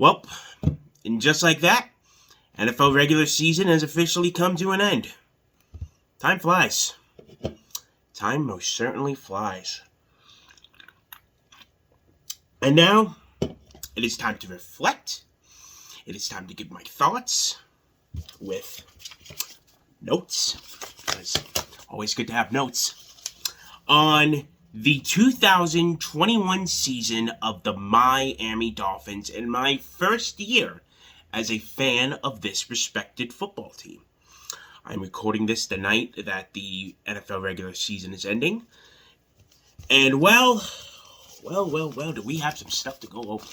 Well, and just like that, NFL regular season has officially come to an end. Time flies. Time most certainly flies. And now, it is time to reflect. It is time to give my thoughts with notes. It's always good to have notes. On the 2021 season of the Miami Dolphins in my first year as a fan of this respected football team. I'm recording this the night that the NFL regular season is ending. And well, do we have some stuff to go over.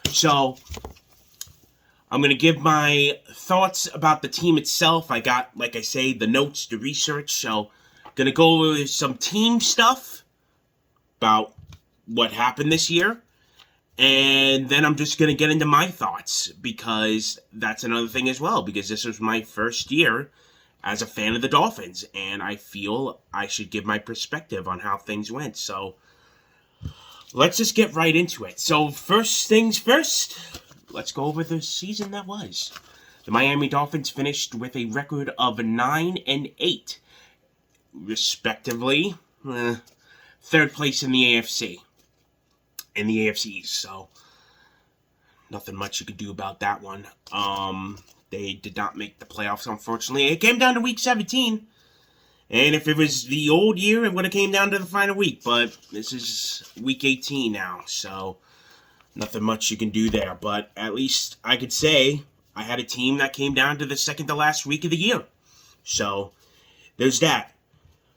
So, I'm going to give my thoughts about the team itself. I got, like I say, the notes, the research. So, going to go over some team stuff about what happened this year. And then I'm just going to get into my thoughts, because that's another thing as well, because this was my first year as a fan of the Dolphins, and I feel I should give my perspective on how things went. So let's just get right into it. So first things first, let's go over the season that was. The Miami Dolphins finished with a record of 9-8, respectively. Third place in the AFC. In the AFC East, so nothing much you could do about that one. They did not make the playoffs, unfortunately. It came down to week 17, and if it was the old year, it would have came down to the final week, but this is week 18 now, so nothing much you can do there. But at least I could say I had a team that came down to the second to last week of the year, so there's that.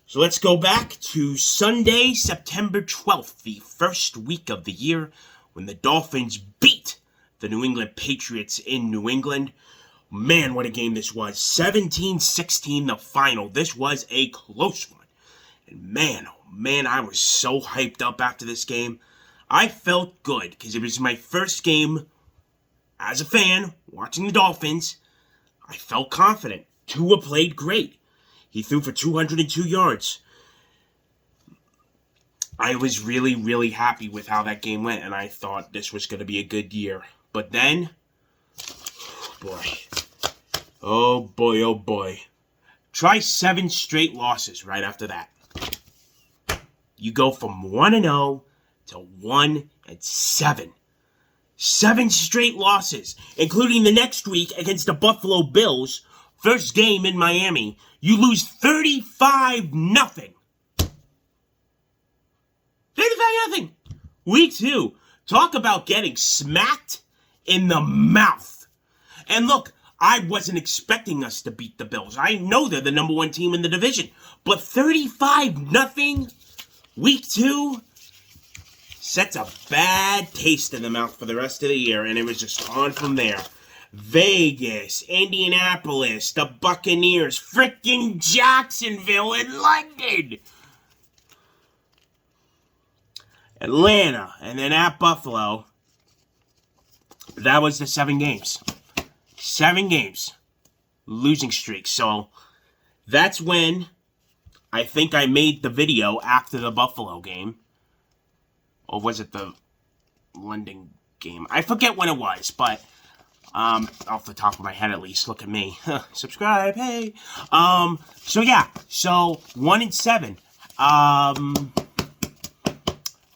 So let's go back to Sunday, September 12th, the first week of the year, when the Dolphins beat the New England Patriots in New England. Man, what a game this was. 17-16 the final. This was a close one. And man, oh man, I was so hyped up after this game. I felt good, because it was my first game as a fan watching the Dolphins. I felt confident. Tua played great. He threw for 202 yards. I was really, really happy with how that game went, and I thought this was going to be a good year. But then, oh boy. Try 7 straight losses right after that. You go from 1-0 to 1-7. 7 straight losses, including the next week against the Buffalo Bills. First game in Miami, you lose 35-0. 35-0. Week 2, talk about getting smacked in the mouth. And look, I wasn't expecting us to beat the Bills. I know they're the number 1 team in the division. But 35-0, week 2, sets a bad taste in the mouth for the rest of the year. And it was just on from there. Vegas, Indianapolis, the Buccaneers, frickin' Jacksonville, and London. Atlanta, and then at Buffalo. That was the 7 games. 7 games. Losing streak. So, that's when I think I made the video after the Buffalo game. Or was it the London game? I forget when it was, but off the top of my head at least, look at me. Subscribe, hey. So yeah, 1-7.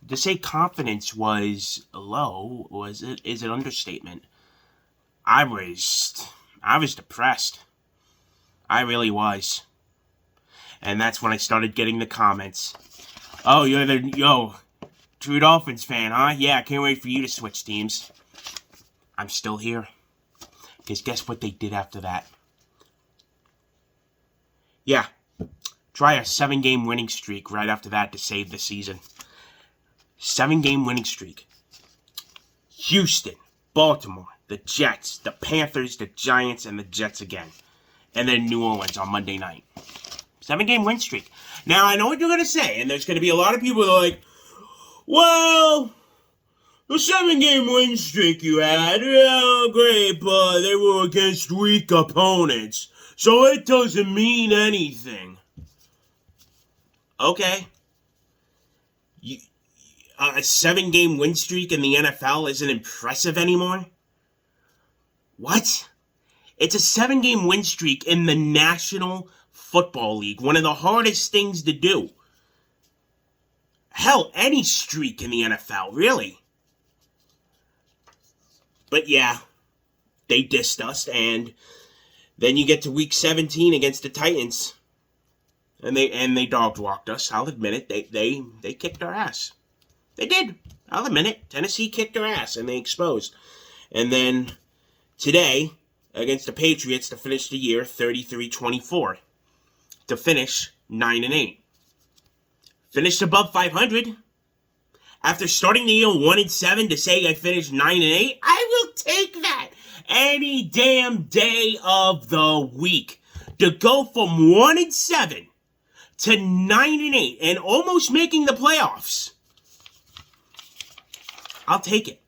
To say confidence was low, is an understatement. I was depressed. I really was. And that's when I started getting the comments. Oh, you're true Dolphins fan, huh? Yeah, I can't wait for you to switch teams. I'm still here. Because guess what they did after that? Yeah. Try a 7-game winning streak right after that to save the season. 7-game winning streak. Houston, Baltimore, the Jets, the Panthers, the Giants, and the Jets again. And then New Orleans on Monday night. 7-game win streak. Now, I know what you're going to say, and there's going to be a lot of people that are like, well, the 7-game win streak you had, yeah, great, but they were against weak opponents, so it doesn't mean anything. Okay. A 7-game win streak in the NFL isn't impressive anymore? What? It's a 7-game win streak in the National Football League. One of the hardest things to do. Hell, any streak in the NFL, really. But yeah, they dissed us, and then you get to week 17 against the Titans, and they dog walked us. I'll admit it. They kicked our ass. They did. I'll admit it. Tennessee kicked our ass, and they exposed. And then today, against the Patriots to finish the year 33-24. To finish 9-8. Finished above 500. After starting the year 1-7 to say I finished 9-8, I will take that any damn day of the week. To go from 1-7 to 9-8 and almost making the playoffs. I'll take it.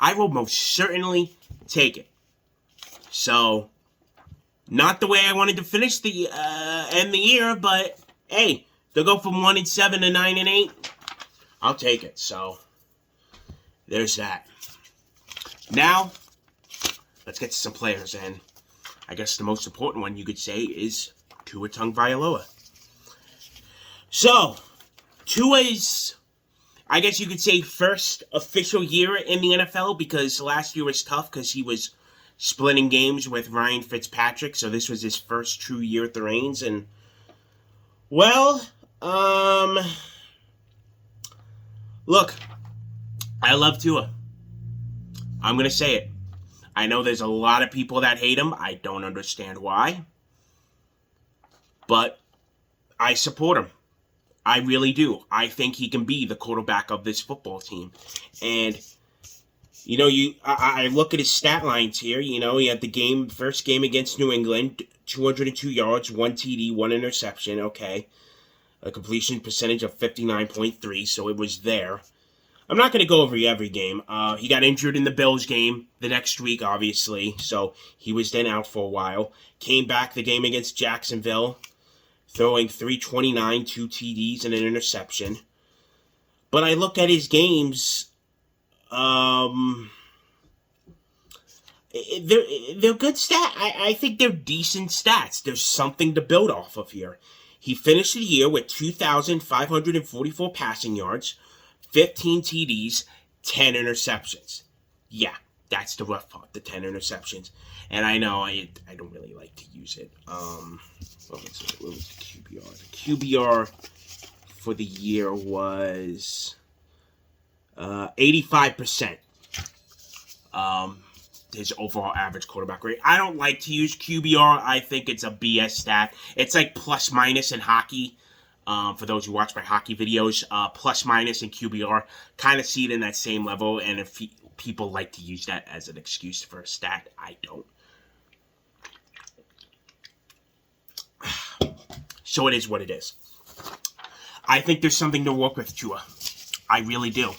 I will most certainly take it. So, not the way I wanted to finish the end the year, but hey, to go from 1-7 to 9-8, I'll take it. So, there's that. Now, let's get to some players, and I guess the most important one you could say is Tua Tagovailoa. So, Tua's, I guess you could say, first official year in the NFL, because last year was tough because he was splitting games with Ryan Fitzpatrick, so this was his first true year at the reins, and, well, look, I love Tua. I'm going to say it. I know there's a lot of people that hate him. I don't understand why, but I support him. I really do. I think he can be the quarterback of this football team, and you know, I look at his stat lines here. You know, he had the first game against New England, 202 yards, 1 TD, 1 interception. Okay. A completion percentage of 59.3, so it was there. I'm not going to go over every game. He got injured in the Bills game the next week, obviously, so he was then out for a while. Came back the game against Jacksonville, throwing 329, 2 TDs, and an interception. But I look at his games. They're good stats. I think they're decent stats. There's something to build off of here. He finished the year with 2,544 passing yards, 15 TDs, 10 interceptions. Yeah, that's the rough part, the 10 interceptions. And I know I don't really like to use it. What was it? What was the QBR? The QBR for the year was 85%. His overall average quarterback rate. I don't like to use QBR. I think it's a BS stat. It's like plus minus in hockey. For those who watch my hockey videos, plus minus in QBR, kind of see it in that same level. And if people like to use that as an excuse for a stat, I don't. So it is what it is. I think there's something to work with Tua. I really do.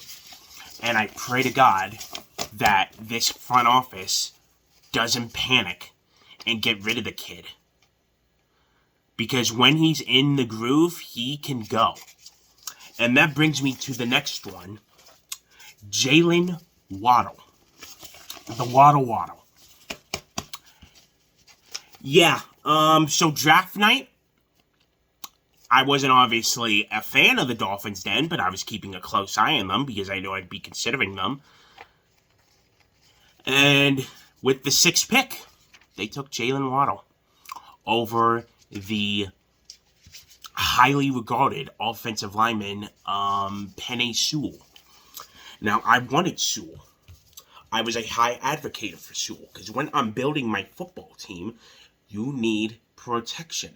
And I pray to God that this front office doesn't panic and get rid of the kid. Because when he's in the groove, he can go. And that brings me to the next one. Jalen Waddle. The Waddle. Yeah, so draft night, I wasn't obviously a fan of the Dolphins then, but I was keeping a close eye on them because I knew I'd be considering them. And with the 6th pick, they took Jalen Waddle over the highly regarded offensive lineman, Penei Sewell. Now, I wanted Sewell. I was a high advocate for Sewell because when I'm building my football team, you need protection.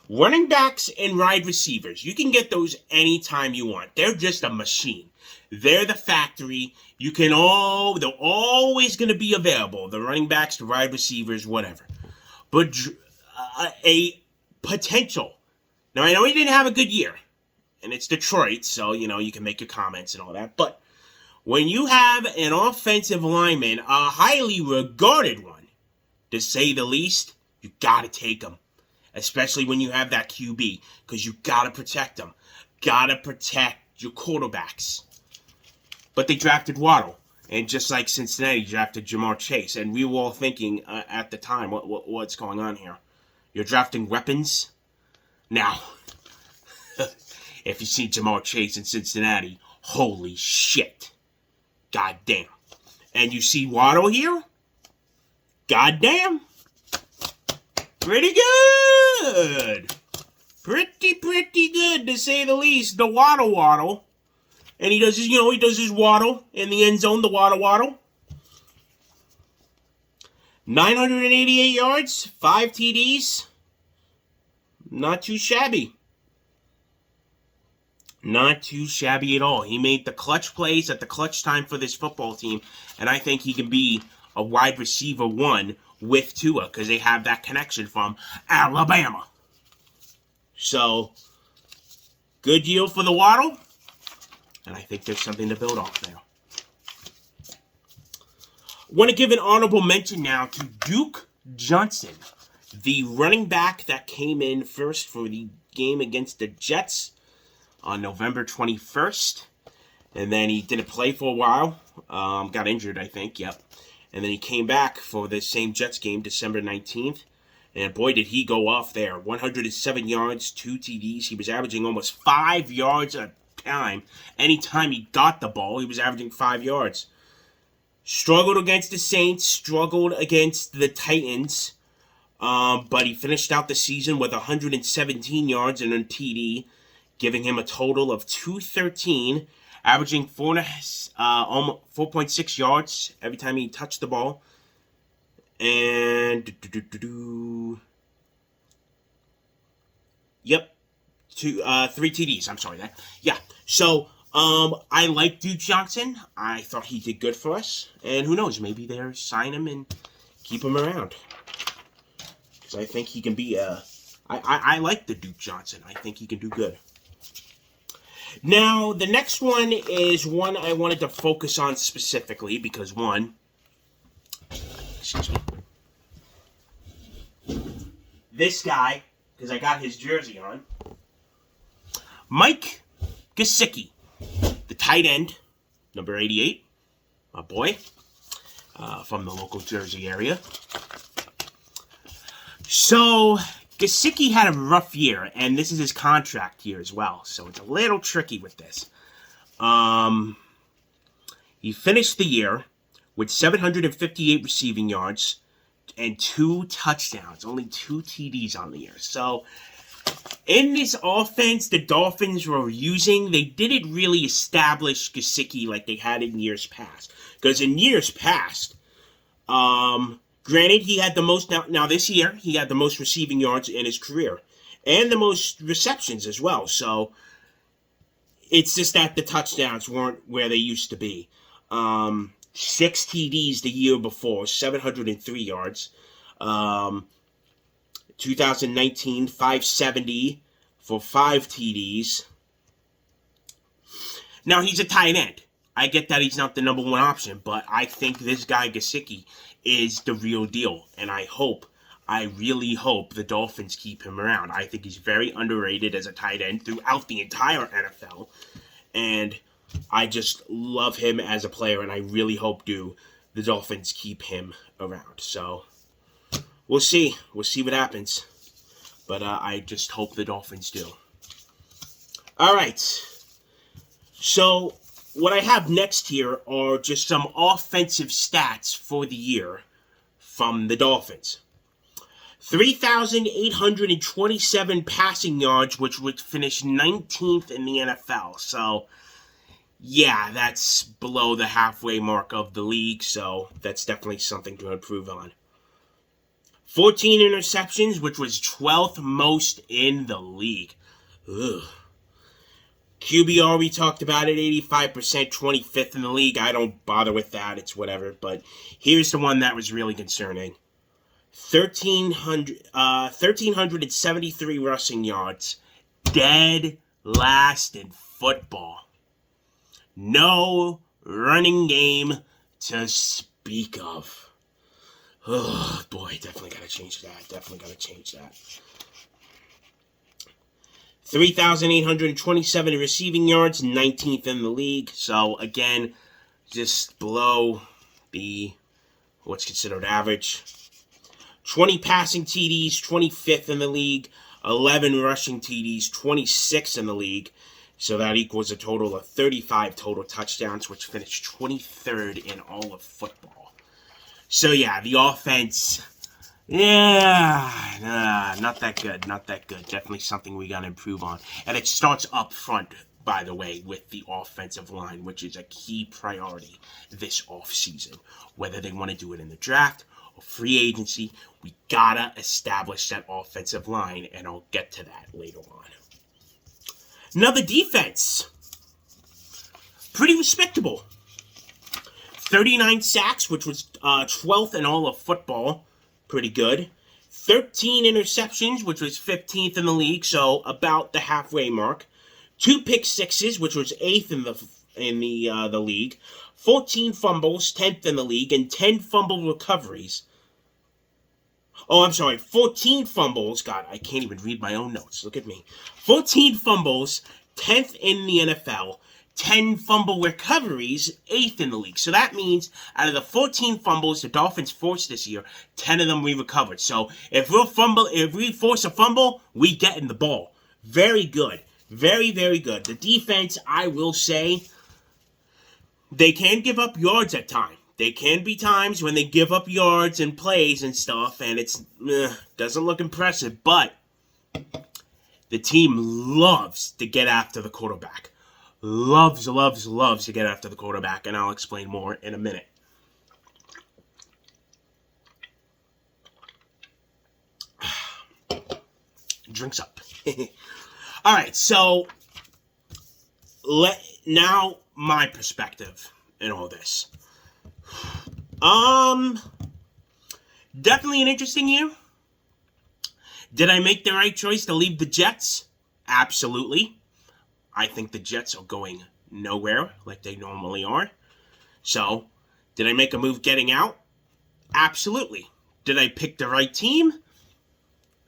Running backs and wide receivers, you can get those anytime you want. They're just a machine. They're the factory. They're always going to be available. The running backs, the wide receivers, whatever. But a potential. Now, I know he didn't have a good year. And it's Detroit, so, you can make your comments and all that. But when you have an offensive lineman, a highly regarded one, to say the least, you got to take him. Especially when you have that QB, because you got to protect them. Got to protect your quarterbacks. But they drafted Waddle, And just like Cincinnati drafted Jamar Chase, and we were all thinking at the time, what's going on here? You're drafting weapons? Now, if you see Jamar Chase in Cincinnati, holy shit. God damn. And you see Waddle here? God damn. Pretty good. Pretty good, to say the least. The waddle. And he does his waddle in the end zone, the waddle. 988 yards, 5 TDs. Not too shabby. Not too shabby at all. He made the clutch plays at the clutch time for this football team, and I think he can be a wide receiver 1 with Tua, because they have that connection from Alabama. So, good deal for the Waddle, and I think there's something to build off there. Want to give an honorable mention now to Duke Johnson, the running back that came in first for the game against the Jets on November 21st. And then he didn't play for a while. Got injured, I think. Yep. And then he came back for the same Jets game, December 19th. And boy, did he go off there. 107 yards, 2 TDs. He was averaging almost 5 yards a time. Anytime he got the ball, he was averaging 5 yards. Struggled against the Saints. Struggled against the Titans. But he finished out the season with 117 yards and a TD, giving him a total of 213, averaging 4.6 yards every time he touched the ball. And 3 TDs. I'm sorry, that. Yeah. So I like Duke Johnson. I thought he did good for us, and who knows? Maybe they'll sign him and keep him around, because I think he can be I like the Duke Johnson. I think he can do good. Now, the next one is one I wanted to focus on specifically because, this guy, because I got his jersey on, Mike Gesicki, the tight end, number 88, my boy, from the local Jersey area. So, Gesicki had a rough year, and this is his contract year as well, so it's a little tricky with this. He finished the year with 758 receiving yards and 2 touchdowns, only 2 TDs on the year. So, in this offense the Dolphins were using, they didn't really establish Gesicki like they had in years past. Because in years past, granted, he had the most, now this year, he had the most receiving yards in his career. And the most receptions as well. So, it's just that the touchdowns weren't where they used to be. 6 TDs the year before, 703 yards. 2019, 570 for 5 TDs. Now, he's a tight end. I get that he's not the number 1 option, but I think this guy, Gesicki, is the real deal. And I really hope the Dolphins keep him around. I think he's very underrated as a tight end throughout the entire NFL. And I just love him as a player, and I really hope the Dolphins keep him around. So, we'll see. We'll see what happens. But I just hope the Dolphins do. All right. So, what I have next here are just some offensive stats for the year from the Dolphins. 3,827 passing yards, which would finish 19th in the NFL. So, yeah, that's below the halfway mark of the league, so that's definitely something to improve on. 14 interceptions, which was 12th most in the league. Ugh. QBR, we talked about it, 85%, 25th in the league. I don't bother with that, it's whatever, but here's the one that was really concerning. 1,373 rushing yards, dead last in football. No running game to speak of. Oh, boy, definitely got to change that. 3,827 receiving yards, 19th in the league. So, again, just below the what's considered average. 20 passing TDs, 25th in the league. 11 rushing TDs, 26 in the league. So that equals a total of 35 total touchdowns, which finished 23rd in all of football. So yeah, the offense, not that good, not that good. Definitely something we got to improve on. And it starts up front, by the way, with the offensive line, which is a key priority this offseason. Whether they want to do it in the draft or free agency, we gotta establish that offensive line, and I'll get to that later on. Now the defense, pretty respectable. 39 sacks, which was 12th in all of football, pretty good. 13 interceptions, which was 15th in the league, so about the halfway mark. 2 pick sixes, which was 8th in the league. 14 fumbles, 10th in the league, and 10 fumble recoveries. 14 fumbles. God, I can't even read my own notes. Look at me. 14 fumbles, 10th in the NFL. 10 fumble recoveries, 8th in the league. So that means out of the 14 fumbles the Dolphins forced this year, 10 of them we recovered. So if we force a fumble, we get in the ball. Very good. Very, very good. The defense, I will say, they can give up yards at times. There can be times when they give up yards and plays and stuff, and it's doesn't look impressive, but the team loves to get after the quarterback. Loves to get after the quarterback, and I'll explain more in a minute. Drinks up. All right, so now my perspective in all this. Definitely an interesting year. Did I make the right choice to leave the Jets? Absolutely. I think the Jets are going nowhere like they normally are. So, did I make a move getting out? Absolutely. Did I pick the right team?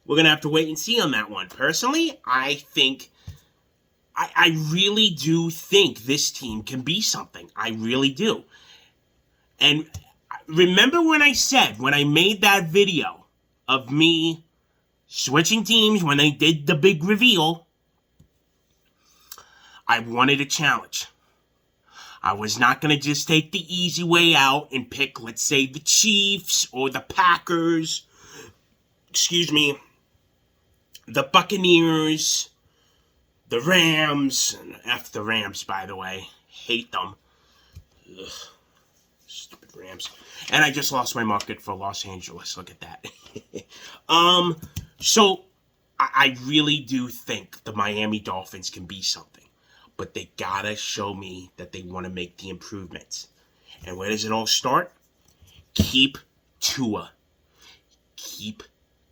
We're going to have to wait and see on that one. Personally, I really do think this team can be something. I really do. And remember when I made that video of me switching teams when they did the big reveal, I wanted a challenge. I was not going to just take the easy way out and pick, let's say, the Chiefs or the Packers, the Buccaneers, the Rams, and F the Rams, by the way. Hate them. Ugh. Stupid Rams. And I just lost my market for Los Angeles. Look at that. So, I really do think the Miami Dolphins can be something. But they gotta show me that they want to make the improvements. And where does it all start? Keep Tua. Keep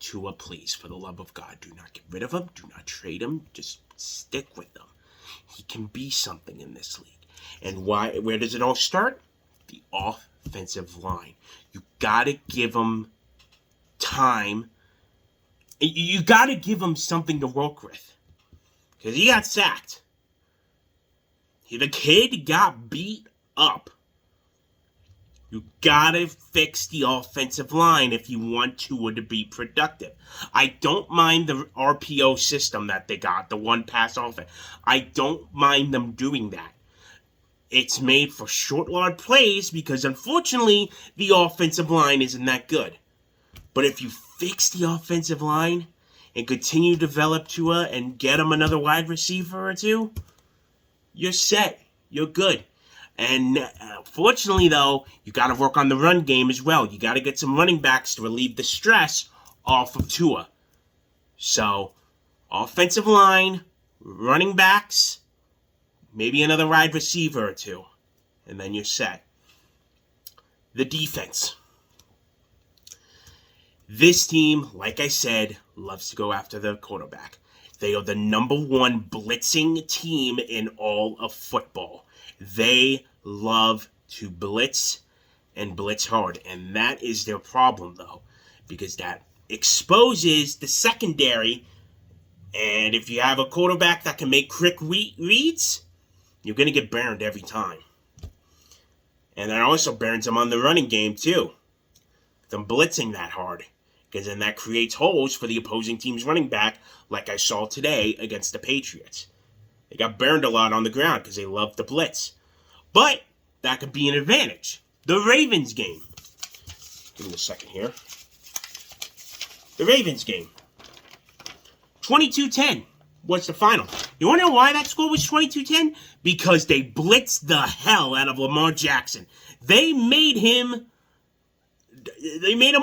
Tua, please. For the love of God. Do not get rid of him. Do not trade him. Just stick with him. He can be something in this league. And where does it all start? The offensive line. You gotta give him time. You gotta give him something to work with. Because he got sacked. The kid got beat up. You gotta fix the offensive line if you want Tua to be productive. I don't mind the RPO system that they got, the one-pass offense. I don't mind them doing that. It's made for short yard plays because, unfortunately, the offensive line isn't that good. But if you fix the offensive line and continue to develop Tua and get him another wide receiver or two, you're set. You're good. And fortunately, though, you got to work on the run game as well. You got to get some running backs to relieve the stress off of Tua. So, offensive line, running backs, maybe another wide receiver or two. And then you're set. The defense. This team, like I said, loves to go after the quarterback. They are the number one blitzing team in all of football. They love to blitz and blitz hard. And that is their problem, though, because that exposes the secondary. And if you have a quarterback that can make quick reads, you're going to get burned every time. And that also burns them on the running game, too. Them blitzing that hard. Because then that creates holes for the opposing team's running back, like I saw today against the Patriots. They got burned a lot on the ground because they love to blitz. But that could be an advantage. The Ravens game. Give me a second here. The Ravens game. 22-10 was the final. You want to know why that score was 22-10? Because they blitzed the hell out of Lamar Jackson. They made him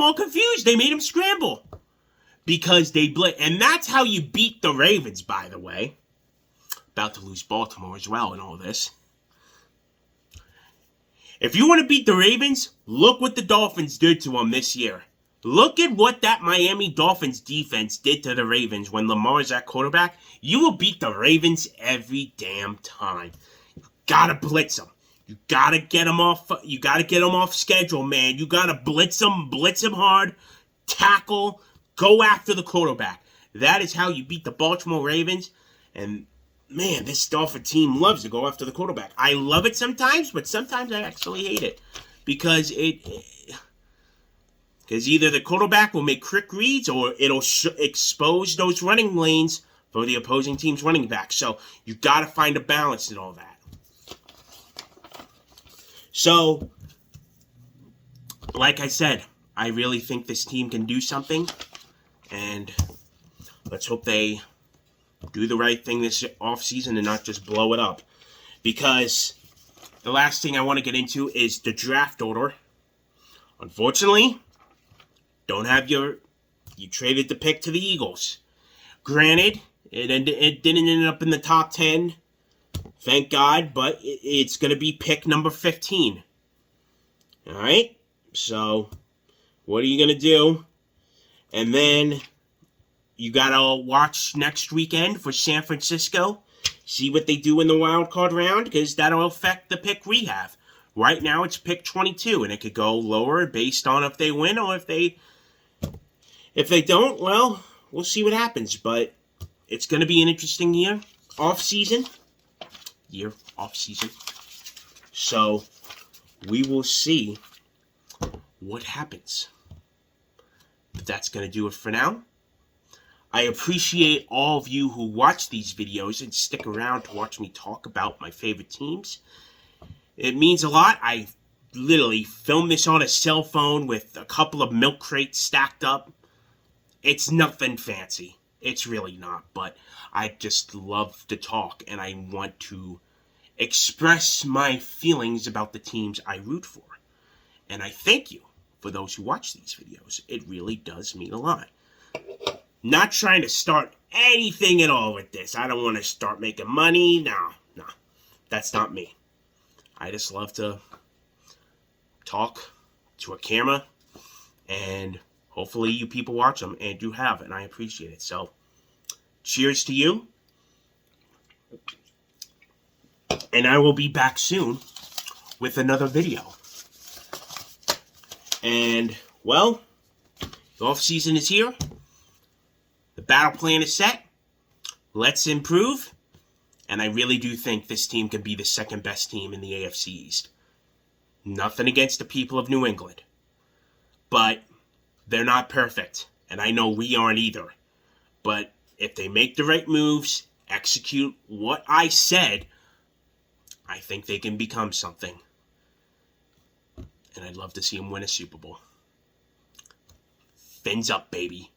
all confused. They made him scramble. Because they blitzed. And that's how you beat the Ravens, by the way. About to lose Baltimore as well in all this. If you want to beat the Ravens, look what the Dolphins did to them this year. Look at what that Miami Dolphins defense did to the Ravens when Lamar's at quarterback. You will beat the Ravens every damn time. You gotta blitz them. You gotta get them off. You gotta get them off schedule, man. You gotta blitz them hard, tackle, go after the quarterback. That is how you beat the Baltimore Ravens. And man, this Dolphin team loves to go after the quarterback. I love it sometimes, but sometimes I actually hate it because because either the quarterback will make quick reads or it'll expose those running lanes for the opposing team's running back. So you got to find a balance in all that. So, like I said, I really think this team can do something. And let's hope they do the right thing this offseason and not just blow it up. Because the last thing I want to get into is the draft order. Unfortunately, you traded the pick to the Eagles. Granted, it didn't end up in the top 10, thank God, but it's going to be pick number 15. Alright? So, what are you going to do? And then, you got to watch next weekend for San Francisco. See what they do in the wild card round, because that'll affect the pick we have. Right now, it's pick 22, and it could go lower based on if they win or if they don't, well, we'll see what happens. But it's going to be an interesting year. Off-season. So, we will see what happens. But that's going to do it for now. I appreciate all of you who watch these videos and stick around to watch me talk about my favorite teams. It means a lot. I literally filmed this on a cell phone with a couple of milk crates stacked up. It's nothing fancy. It's really not. But I just love to talk, and I want to express my feelings about the teams I root for. And I thank you for those who watch these videos. It really does mean a lot. Not trying to start anything at all with this. I don't want to start making money. No. That's not me. I just love to talk to a camera, and hopefully you people watch them and do have, and I appreciate it. So, cheers to you. And I will be back soon with another video. And, well, the off season is here. The battle plan is set. Let's improve. And I really do think this team can be the second best team in the AFC East. Nothing against the people of New England. But they're not perfect. And I know we aren't either. But if they make the right moves, execute what I said, I think they can become something. And I'd love to see them win a Super Bowl. Fins up, baby.